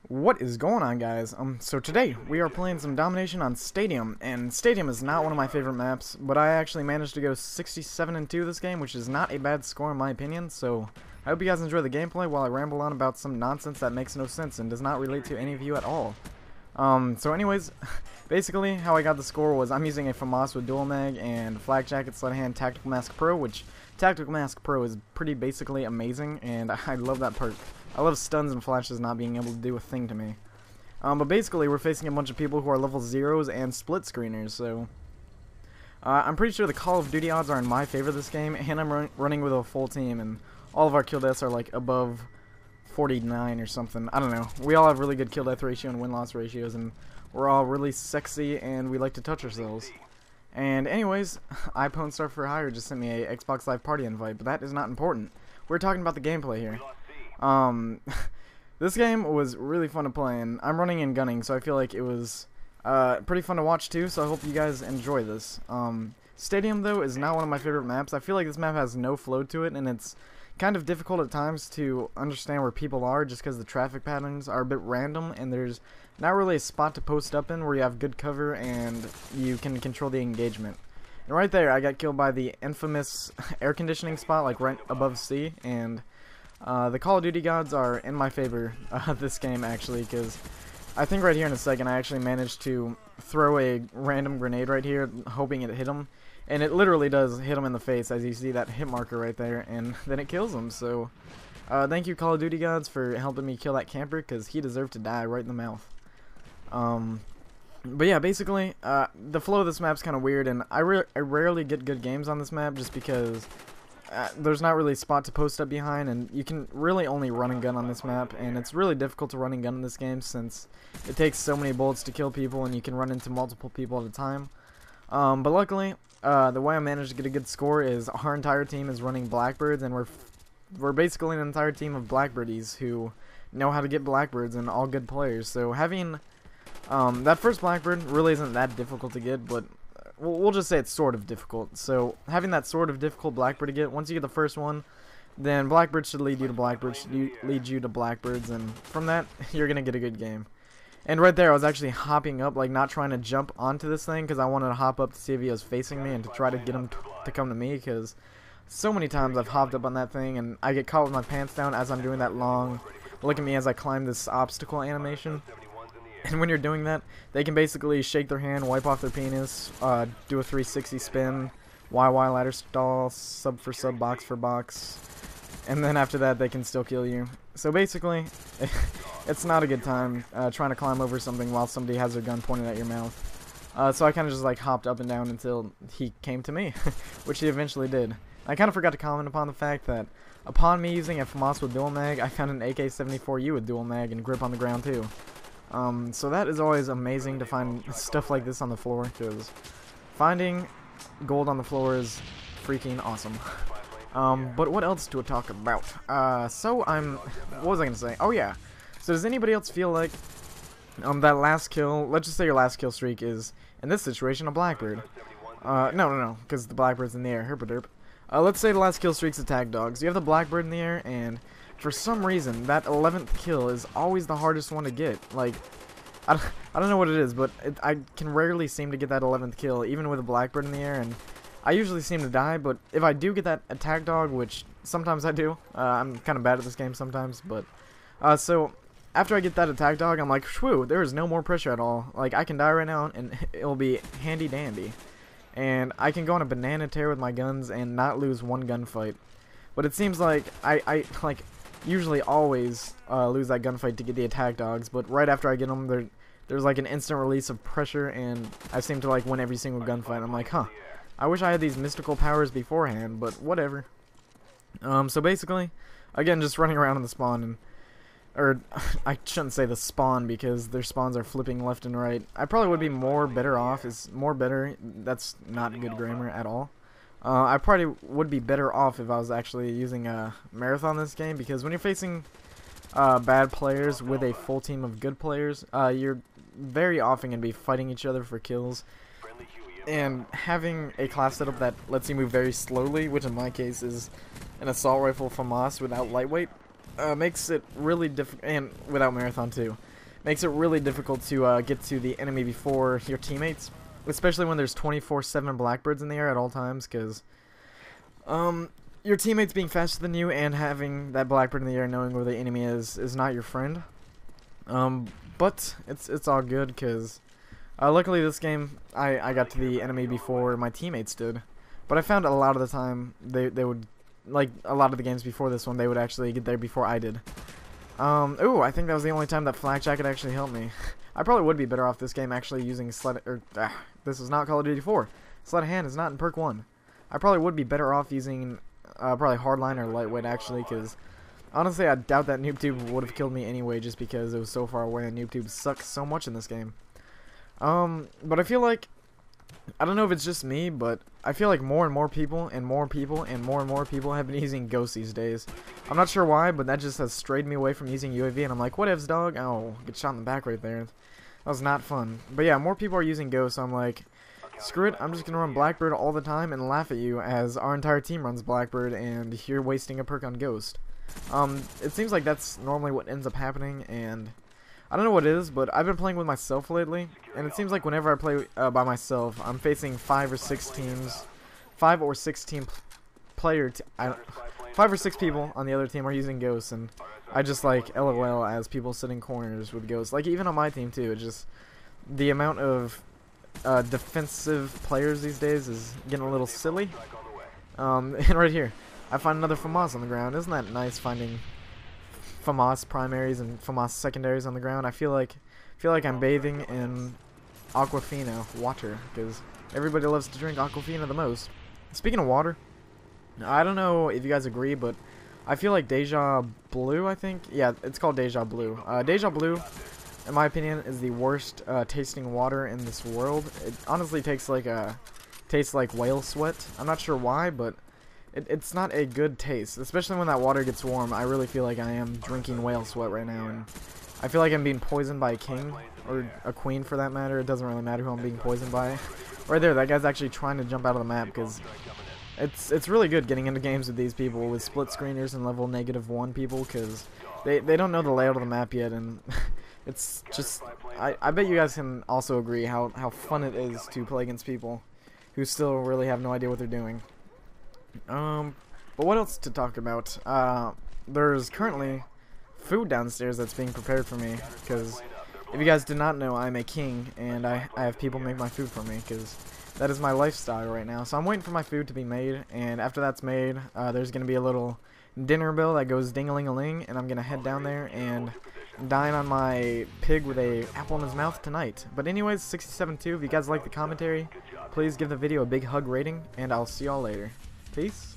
What is going on, guys? So today we are playing some Domination on Stadium, and Stadium is not one of my favorite maps, but I actually managed to go 67-2 this game, which is not a bad score in my opinion. So I hope you guys enjoy the gameplay while I ramble on about some nonsense that makes no sense and does not relate to any of you at all. So anyways, basically how I got the score was I'm using a FAMAS with dual mag and flak jacket, sleight of hand, tactical mask pro, which tactical mask pro is pretty basically amazing, and I love that perk. I love stuns and flashes not being able to do a thing to me. But basically, we're facing a bunch of people who are level 0s and split screeners, so I'm pretty sure the Call of Duty odds are in my favor this game, and I'm running with a full team, and all of our kill deaths are like above 49 or something. I don't know. We all have really good kill death ratio and win-loss ratios, and we're all really sexy, and we like to touch ourselves. And anyways, iPwnstar for Hire just sent me a Xbox Live Party invite, but that is not important. We're talking about the gameplay here. This game was really fun to play, and I'm running and gunning, so I feel like it was pretty fun to watch too, so I hope you guys enjoy this. Stadium, though, is not one of my favorite maps. I feel like this map has no flow to it, and it's kind of difficult at times to understand where people are just because the traffic patterns are a bit random, and there's not really a spot to post up in where you have good cover and you can control the engagement. And right there, I got killed by the infamous air conditioning spot, like right above C, and the Call of Duty gods are in my favor this game, actually, because I think right here in a second I actually managed to throw a random grenade right here, hoping it hit him, and it literally does hit him in the face, as you see that hit marker right there, and then it kills him. So thank you, Call of Duty gods, for helping me kill that camper, because he deserved to die right in the mouth. But yeah, basically, the flow of this map's kind of weird, and I rarely get good games on this map just because there's not really a spot to post up behind, and you can really only run and gun on this map, and it's really difficult to run and gun in this game since it takes so many bullets to kill people, and you can run into multiple people at a time. But luckily, the way I managed to get a good score is our entire team is running Blackbirds, and we're basically an entire team of Blackbirdies who know how to get Blackbirds and all good players. So having that first Blackbird really isn't that difficult to get, but we'll just say it's sort of difficult. So having that sort of difficult Blackbird to get, once you get the first one, then Blackbird should lead you to Blackbird, should lead you to Blackbirds, and from that, you're going to get a good game. And right there, I was actually hopping up, like not trying to jump onto this thing, because I wanted to hop up to see if he was facing me and to try to get him to come to me, because so many times I've hopped up on that thing, and I get caught with my pants down as I'm doing that long, look at me as I climb this obstacle animation. And when you're doing that, they can basically shake their hand, wipe off their penis, do a 360 spin, YY ladder stall, sub for sub, box for box, and then after that they can still kill you. So basically, it's not a good time trying to climb over something while somebody has their gun pointed at your mouth. So I kind of just like hopped up and down until he came to me, which he eventually did. I kind of forgot to comment upon the fact that upon me using a FAMAS with dual mag, I found an AK-74U with dual mag and grip on the ground too. So that is always amazing to find stuff like this on the floor, because finding gold on the floor is freaking awesome. But what else to talk about? What was I gonna say? Oh yeah. So does anybody else feel like that last kill, let's just say your last kill streak is, in this situation, a Blackbird. No, because the Blackbird's in the air, herpaderp. Let's say the last kill streak's a tag dog. So you have the Blackbird in the air, and for some reason, that 11th kill is always the hardest one to get. Like, I don't know what it is, but I can rarely seem to get that 11th kill, even with a Blackbird in the air, and I usually seem to die, but if I do get that attack dog, which sometimes I do, I'm kind of bad at this game sometimes, but, so, after I get that attack dog, I'm like, whew, there is no more pressure at all. Like, I can die right now, and it'll be handy dandy. And I can go on a banana tear with my guns and not lose one gunfight. But it seems like I usually always lose that gunfight to get the attack dogs, but right after I get them, there's like an instant release of pressure, and I seem to like win every single gunfight. I'm like, huh, I wish I had these mystical powers beforehand, but whatever. So basically, again, just running around in the spawn, and I shouldn't say the spawn because their spawns are flipping left and right. I probably would be better off. That's not good grammar at all. I probably would be better off if I was actually using a marathon this game, because when you're facing bad players with a full team of good players, you're very often going to be fighting each other for kills. And having a class setup that lets you move very slowly, which in my case is an assault rifle FAMAS without lightweight, makes it really difficult, and without marathon too, makes it really difficult to get to the enemy before your teammates, especially when there's 24/7 Blackbirds in the air at all times, because your teammates being faster than you and having that Blackbird in the air knowing where the enemy is not your friend. But it's all good, because luckily this game I got to the enemy before my teammates did. But I found a lot of the time they would, like a lot of the games before this one, they would actually get there before I did. Ooh, I think that was the only time that flak jacket actually helped me. I probably would be better off this game actually using this is not Call of Duty 4. Sleight of hand is not in perk 1. I probably would be better off using probably hardline or lightweight actually, because honestly I doubt that NoobTube would have killed me anyway, just because it was so far away and NoobTube sucks so much in this game. But I feel like, I don't know if it's just me, but I feel like more and more people and more people and more people have been using Ghost these days. I'm not sure why, but that just has strayed me away from using UAV, and I'm like, what ifs, dog? Oh, get shot in the back right there. That was not fun. But yeah, more people are using Ghost, so I'm like, screw it, I'm just gonna run Blackbird all the time and laugh at you as our entire team runs Blackbird and you're wasting a perk on Ghost. It seems like that's normally what ends up happening, and I don't know what it is, but I've been playing with myself lately, and it seems like whenever I play by myself, I'm facing 5 or 6 teams, 5 or 6 team player, 5 or 6 people on the other team are using Ghosts, and I just like LOL as people sitting corners with Ghosts. Like even on my team too, it's just the amount of defensive players these days is getting a little silly. And right here, I find another FAMAS on the ground. Isn't that nice, finding FAMAS primaries and FAMAS secondaries on the ground? I feel like I'm bathing in Aquafina water, because everybody loves to drink Aquafina the most. Speaking of water, I don't know if you guys agree, but I feel like Deja Blue, I think, yeah, it's called Deja Blue. Deja Blue, in my opinion, is the worst tasting water in this world. It honestly tastes like whale sweat. I'm not sure why, but it's not a good taste, especially when that water gets warm. I really feel like I am drinking whale sweat right now, and I feel like I'm being poisoned by a king, or a queen for that matter. It doesn't really matter who I'm being poisoned by. Right there, that guy's actually trying to jump out of the map, because it's really good getting into games with these people, with split screeners and level -1 people, because they don't know the layout of the map yet, and it's just, I bet you guys can also agree how fun it is to play against people who still really have no idea what they're doing. But what else to talk about? There's currently food downstairs that's being prepared for me, because if you guys did not know, I'm a king, and I have people make my food for me, because that is my lifestyle right now. So I'm waiting for my food to be made, and after that's made, there's going to be a little dinner bell that goes ding-a-ling-a-ling, and I'm going to head down there and dine on my pig with a apple in his mouth tonight. But anyways, 67.2, if you guys like the commentary, please give the video a big hug rating, and I'll see y'all later. Peace.